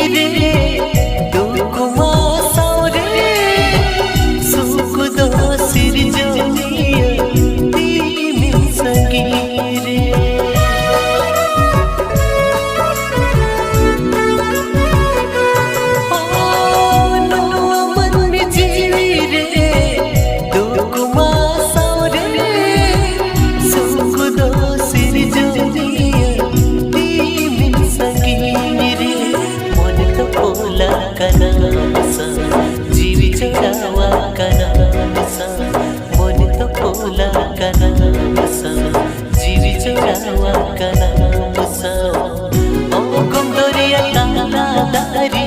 रे दुकुमा सारे सुख दो सिर जोनिया तिमी सँगै रे जीवी चढ़ावा कनासा मन तो पोला कनासा जीवी चढ़ावा कनासा ओ कुंदरिया ताला दारी